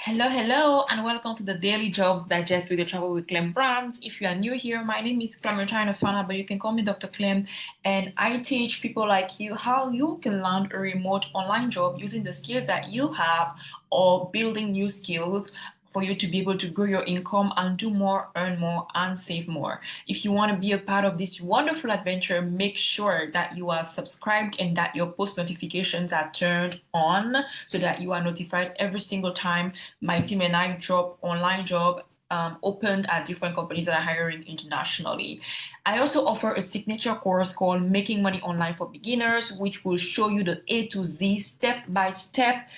Hello, and welcome to the Daily Jobs Digest with the Travel with Clem Brands. If you are new here, my name is Clem. You're trying to find out, but you can call me Dr. Clem, and I teach people like you how you can land a remote online job using the skills that you have or building new skills for you to be able to grow your income and do more, earn more, and save more. If you want to be a part of this wonderful adventure, make sure that you are subscribed and that your post notifications are turned on so that you are notified every single time my team and I drop online job opened at different companies that are hiring internationally. I also offer a signature course called Making Money Online for Beginners, which will show you the A to Z step by step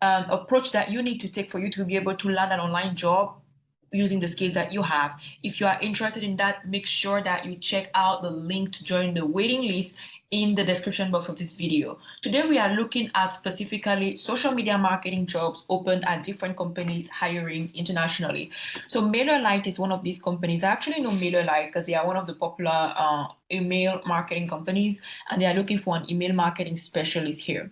approach that you need to take for you to be able to land an online job using the skills that you have. If you are interested in that, make sure that you check out the link to join the waiting list in the description box of this video. Today we are looking at specifically social media marketing jobs opened at different companies hiring internationally. So MailerLite is one of these companies. I actually know MailerLite because they are one of the popular email marketing companies, and they are looking for an email marketing specialist here.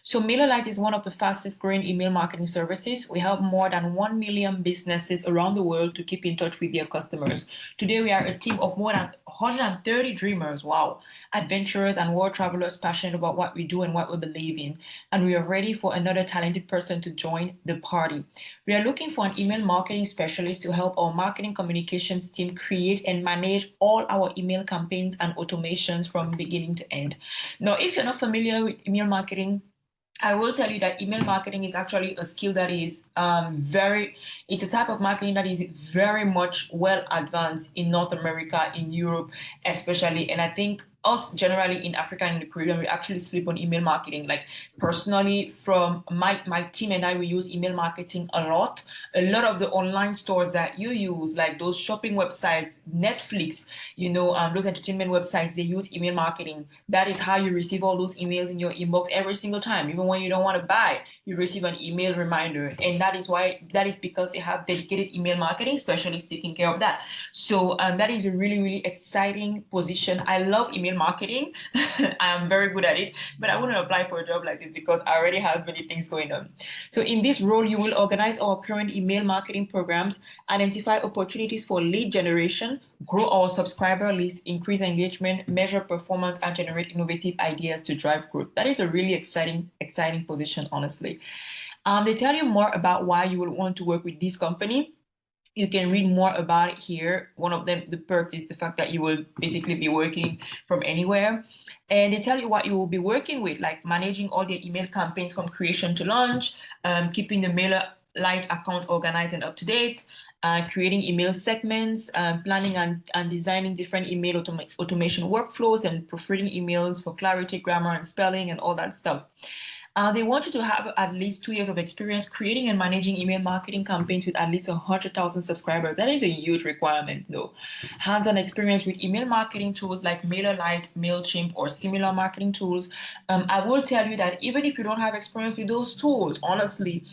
So MailerLite is one of the fastest growing email marketing services. We help more than 1 million businesses around the world to keep in touch with their customers. Today, we are a team of more than 130 dreamers, wow, adventurers and world travelers passionate about what we do and what we believe in. And we are ready for another talented person to join the party. We are looking for an email marketing specialist to help our marketing communications team create and manage all our email campaigns and automations from beginning to end. Now, if you're not familiar with email marketing, I will tell you that email marketing is actually a skill that is it's a type of marketing that is very much well advanced in North America, in Europe, especially. And I think us generally in Africa and the Caribbean, we actually sleep on email marketing. Like personally, from my team and I, we use email marketing a lot. A lot of the online stores that you use, like those shopping websites, Netflix, those entertainment websites, they use email marketing. That is how you receive all those emails in your inbox every single time. Even when you don't want to buy, you receive an email reminder. And that is because they have dedicated email marketing specialists taking care of that. So that is a really, really exciting position. I love email marketing. I am very good at it, but I wouldn't apply for a job like this because I already have many things going on. So in this role, you will organize our current email marketing programs, identify opportunities for lead generation, grow our subscriber list, increase engagement, measure performance, and generate innovative ideas to drive growth. That is a really exciting position, honestly. They tell you more about why you will want to work with this company. You can read more about it here. One of them, the perk is the fact that you will basically be working from anywhere. And they tell you what you will be working with, like managing all the email campaigns from creation to launch, keeping the MailerLite account organized and up to date, creating email segments, planning and designing different email automation workflows, and proofreading emails for clarity, grammar, and spelling, and all that stuff. They want you to have at least 2 years of experience creating and managing email marketing campaigns with at least 100,000 subscribers. That is a huge requirement, though. Hands-on experience with email marketing tools like MailerLite, MailChimp, or similar marketing tools. I will tell you that even if you don't have experience with those tools, honestly,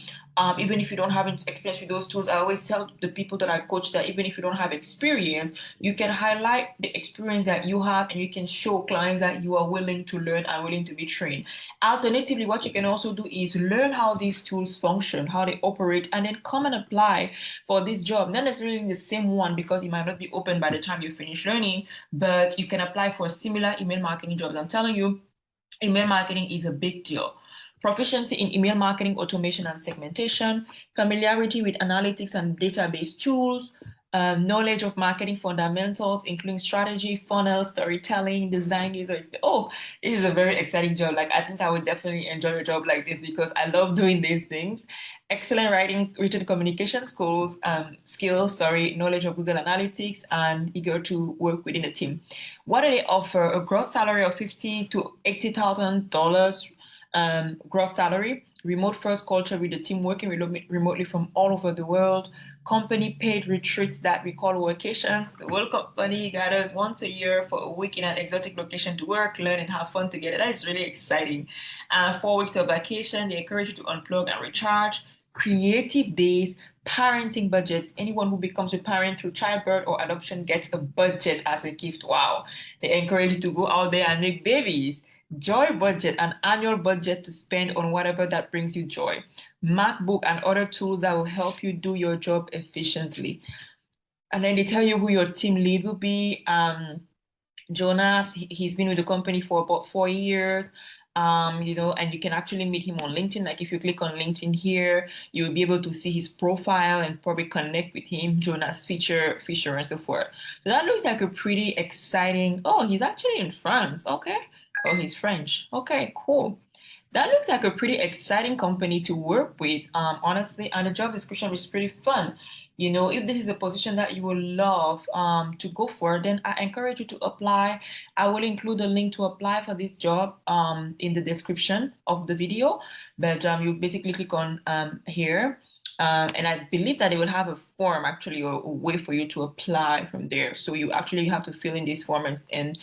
even if you don't have experience with those tools, I always tell the people that I coach that even if you don't have experience, you can highlight the experience that you have and you can show clients that you are willing to learn and willing to be trained. Alternatively, what you can also do is learn how these tools function, how they operate, and then come and apply for this job. Not necessarily the same one because it might not be open by the time you finish learning, but you can apply for similar email marketing jobs. I'm telling you, email marketing is a big deal. Proficiency in email marketing automation and segmentation, familiarity with analytics and database tools, knowledge of marketing fundamentals, including strategy, funnel, storytelling, design, user experience. Oh, this is a very exciting job. Like, I think I would definitely enjoy a job like this because I love doing these things. Excellent written communication skills, knowledge of Google Analytics, and eager to work within a team. What do they offer? A gross salary of $50,000 to $80,000 gross salary, remote first culture with the team working remotely from all over the world, company paid retreats that we call workations. The World Company gathers once a year for a week in an exotic location to work, learn, and have fun together. That is really exciting. 4 weeks of vacation, they encourage you to unplug and recharge. Creative days, parenting budgets. Anyone who becomes a parent through childbirth or adoption gets a budget as a gift. Wow. They encourage you to go out there and make babies. Joy budget, an annual budget to spend on whatever that brings you joy. MacBook, and other tools that will help you do your job efficiently. And then they tell you who your team lead will be. Jonas, he's been with the company for about 4 years. And you can actually meet him on LinkedIn. Like if you click on LinkedIn here, you'll be able to see his profile and probably connect with him, Jonas Fisher, and so forth. So that looks like a pretty exciting. Oh, he's actually in France. Okay. Oh, he's French. Okay, cool. That looks like a pretty exciting company to work with, honestly, and the job description is pretty fun. If this is a position that you would love to go for, then I encourage you to apply. I will include a link to apply for this job in the description of the video, but you basically click on here. And I believe that they will have a form actually, or a way for you to apply from there. So you actually have to fill in this form and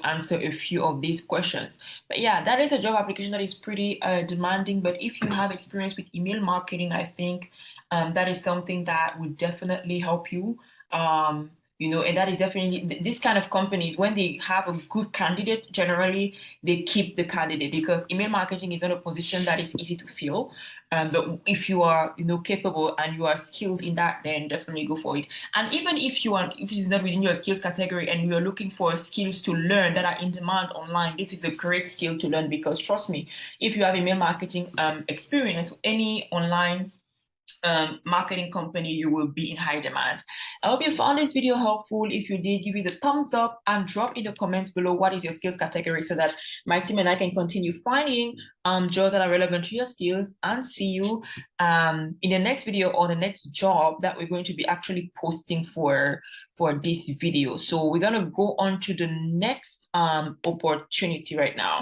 answer a few of these questions. But yeah, that is a job application that is pretty demanding. But if you have experience with email marketing, I think that is something that would definitely help you. And that is definitely this kind of companies, when they have a good candidate, generally they keep the candidate, because email marketing is not a position that is easy to fill. But if you are, capable and you are skilled in that, then definitely go for it. And even if it's not within your skills category and you are looking for skills to learn that are in demand online, this is a great skill to learn, because trust me, if you have email marketing experience, any online marketing company, you will be in high demand. I hope you found this video helpful. If you did, give it a thumbs up and drop in the comments below what is your skills category, so that my team and I can continue finding jobs that are relevant to your skills. And see you in the next video, or the next job that we're going to be actually posting for this video. So we're gonna go on to the next opportunity right now.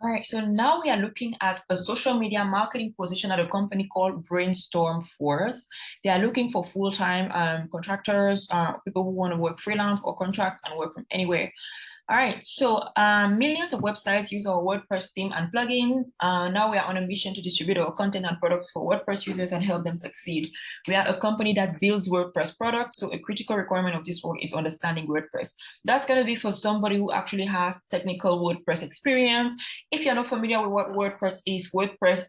All right, so now we are looking at a social media marketing position at a company called Brainstorm Force. They are looking for full-time contractors, people who want to work freelance or contract and work from anywhere. All right, so millions of websites use our WordPress theme and plugins. Now we are on a mission to distribute our content and products for WordPress users and help them succeed. We are a company that builds WordPress products, so a critical requirement of this work is understanding WordPress. That's going to be for somebody who actually has technical WordPress experience. If you're not familiar with what WordPress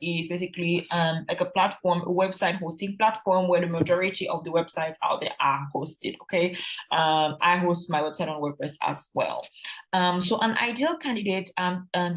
is basically like a platform, a website hosting platform where the majority of the websites out there are hosted, okay? I host my website on WordPress as well. So an ideal candidate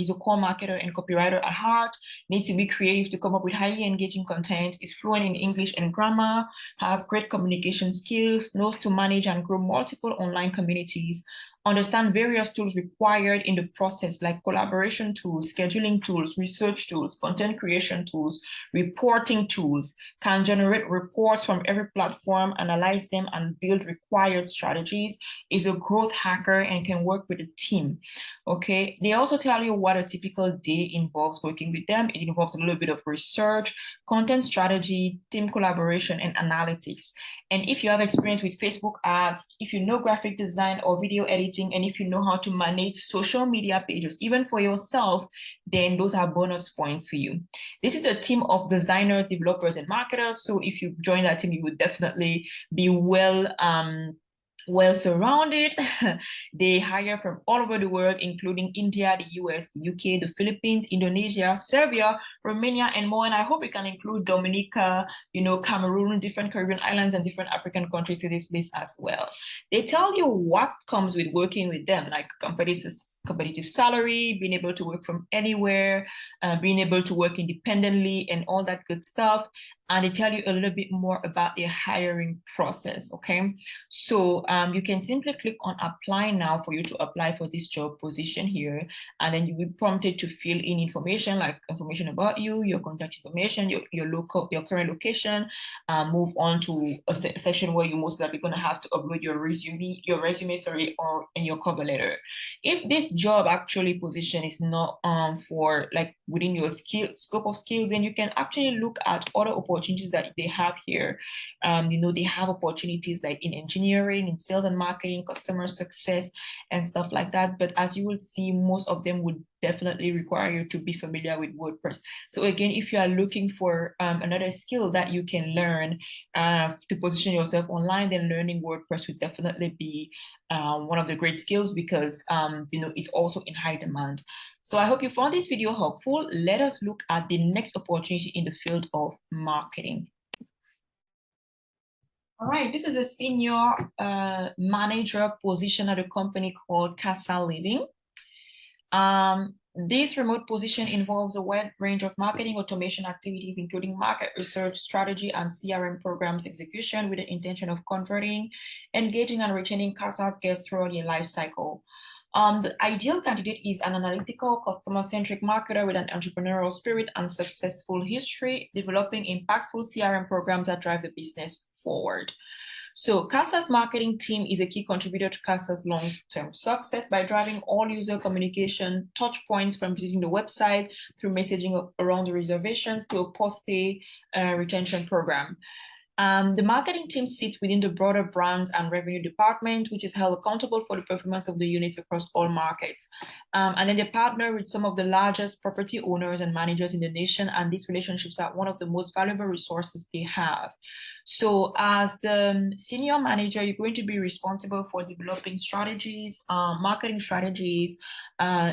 is a core marketer and copywriter at heart, needs to be creative to come up with highly engaging content, is fluent in English and grammar, has great communication skills, knows to manage and grow multiple online communities, understand various tools required in the process, like collaboration tools, scheduling tools, research tools, content creation tools, reporting tools, can generate reports from every platform, analyze them, and build required strategies, is a growth hacker, and can work with a team. Okay, they also tell you what a typical day involves working with them. It involves a little bit of research, content strategy, team collaboration, and analytics. And if you have experience with Facebook ads, if you know graphic design or video editing, and if you know how to manage social media pages, even for yourself, then those are bonus points for you. This is a team of designers, developers, and marketers. So if you join that team, you would definitely be well surrounded. They hire from all over the world, including India, the US, the UK, the Philippines, Indonesia, Serbia, Romania, and more. And I hope we can include Dominica, Cameroon, different Caribbean islands, and different African countries in this list as well. They tell you what comes with working with them, like competitive salary, being able to work from anywhere, being able to work independently, and all that good stuff. And they tell you a little bit more about their hiring process, okay? So you can simply click on apply now for you to apply for this job position here. And then you'll be prompted to fill in information, like information about you, your contact information, your current location, move on to a section where you're most likely gonna have to upload your resume, or in your cover letter. If this job actually position is not for like within your scope of skills, then you can actually look at other opportunities that they have here. They have opportunities like in engineering, in sales and marketing, customer success, and stuff like that. But as you will see, most of them would definitely require you to be familiar with WordPress. So again, if you are looking for another skill that you can learn to position yourself online, then learning WordPress would definitely be one of the great skills, because it's also in high demand. So I hope you found this video helpful. Let us look at the next opportunity in the field of marketing. All right, this is a senior manager position at a company called Casa Living. This remote position involves a wide range of marketing automation activities, including market research, strategy, and CRM programs execution, with the intention of converting, engaging, and retaining Casa's guests throughout their life cycle. The ideal candidate is an analytical, customer-centric marketer with an entrepreneurial spirit and successful history, developing impactful CRM programs that drive the business forward. So Casa's marketing team is a key contributor to Casa's long-term success by driving all user communication touch points, from visiting the website through messaging around the reservations to a post-stay retention program. The marketing team sits within the broader brand and revenue department, which is held accountable for the performance of the units across all markets. And then they partner with some of the largest property owners and managers in the nation, and these relationships are one of the most valuable resources they have. So as the senior manager, you're going to be responsible for developing strategies, marketing strategies,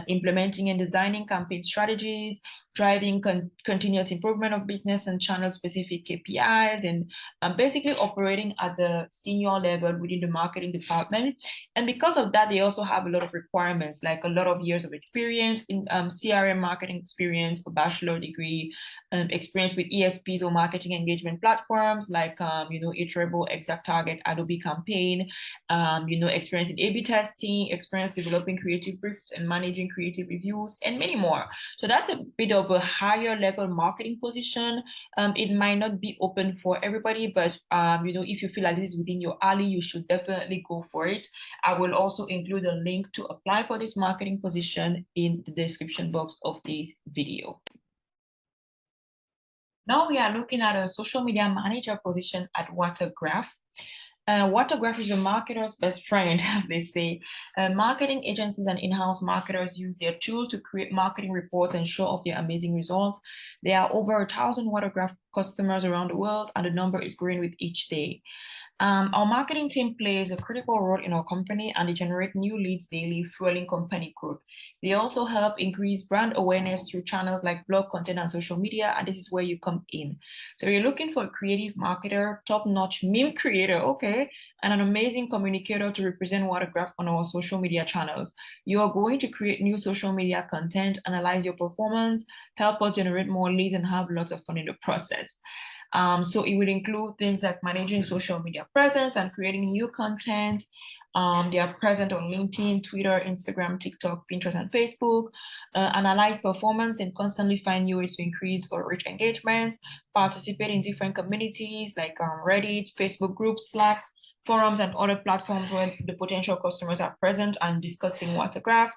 implementing and designing campaign strategies, driving continuous improvement of business and channel-specific KPIs, and basically operating at the senior level within the marketing department. And because of that, they also have a lot of requirements, like a lot of years of experience in CRM marketing experience, a bachelor degree, experience with ESPs or marketing engagement platforms like Iterable, Exact Target, Adobe Campaign, experience in A/B testing, experience developing creative briefs and managing creative reviews, and many more. So that's a bit of a higher level marketing position. It might not be open for everybody, but if you feel like this is within your alley, you should definitely go for it. I will also include a link to apply for this marketing position in the description box of this video. Now we are looking at a social media manager position at Watergraph. Watergraph is a marketer's best friend, as they say. Marketing agencies and in-house marketers use their tool to create marketing reports and show off their amazing results. There are over 1,000 Watergraph customers around the world, and the number is growing with each day. Our marketing team plays a critical role in our company, and they generate new leads daily, fueling company growth. They also help increase brand awareness through channels like blog content and social media, and this is where you come in. So you're looking for a creative marketer, top-notch meme creator, okay, and an amazing communicator to represent Watergraph on our social media channels. You are going to create new social media content, analyze your performance, help us generate more leads, and have lots of fun in the process. So it will include things like managing social media presence and creating new content. They are present on LinkedIn, Twitter, Instagram, TikTok, Pinterest, and Facebook. Analyze performance and constantly find new ways to increase or reach engagement. Participate in different communities like Reddit, Facebook groups, Slack, forums, and other platforms where the potential customers are present and discussing Watergraph.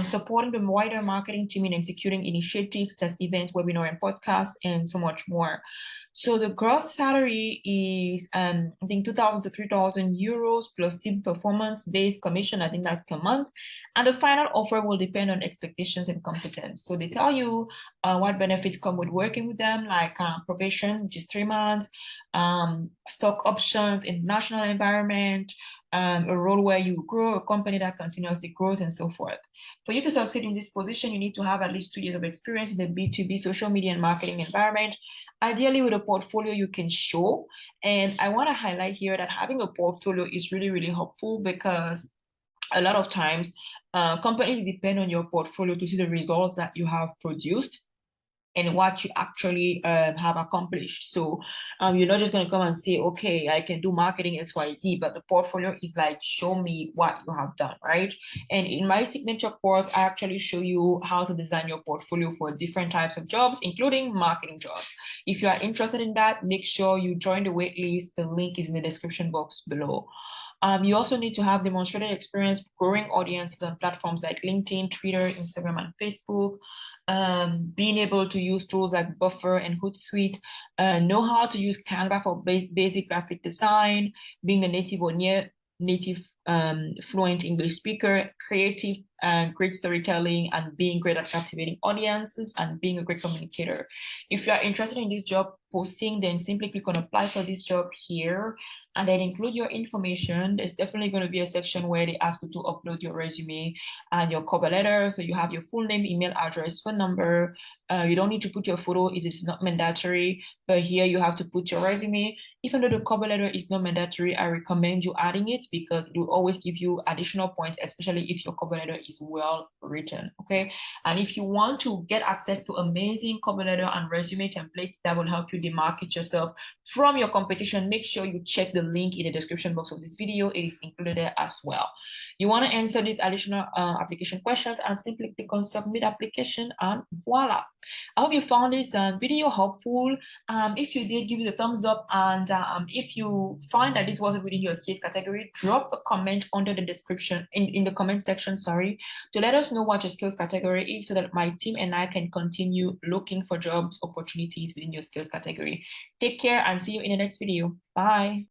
Supporting the wider marketing team in executing initiatives such as events, webinar, and podcasts, and so much more. So the gross salary is, I think, 2,000 to 3,000 euros plus team performance-based commission. I think that's per month. And the final offer will depend on expectations and competence. So they tell you what benefits come with working with them, like probation, which is 3 months, stock options, international environment, a role where you grow, a company that continuously grows, and so forth. For you to succeed in this position, you need to have at least 2 years of experience in the B2B social media and marketing environment, ideally with a portfolio you can show. And I want to highlight here that having a portfolio is really, really helpful, because a lot of times companies depend on your portfolio to see the results that you have produced and what you actually have accomplished. So you're not just going to come and say, okay, I can do marketing XYZ, but the portfolio is like, show me what you have done, right? And in my signature course, I actually show you how to design your portfolio for different types of jobs, including marketing jobs. If you are interested in that, make sure you join the waitlist. The link is in the description box below. You also need to have demonstrated experience growing audiences on platforms like LinkedIn, Twitter, Instagram, and Facebook. Being able to use tools like Buffer and Hootsuite, know how to use Canva for basic graphic design, being a native or near native fluent English speaker, creative, great storytelling, and being great at captivating audiences and being a great communicator. If you are interested in this job posting, then simply click on apply for this job here and then include your information. There's definitely going to be a section where they ask you to upload your resume and your cover letter. So you have your full name, email address, phone number. You don't need to put your photo, it is not mandatory, but here you have to put your resume. Even though the cover letter is not mandatory, I recommend you adding it because it will always give you additional points, especially if your cover letter is well written, okay? And if you want to get access to amazing cover letter and resume templates that will help you demarket yourself from your competition, make sure you check the link in the description box of this video. It is included there as well. You want to answer these additional application questions and simply click on submit application and voila. I hope you found this video helpful. If you did, give it a thumbs up, and if you find that this wasn't within your skills category, drop a comment under the description in the comment section, sorry, to let us know what your skills category is so that my team and I can continue looking for jobs opportunities within your skills category. Take care and see you in the next video. Bye.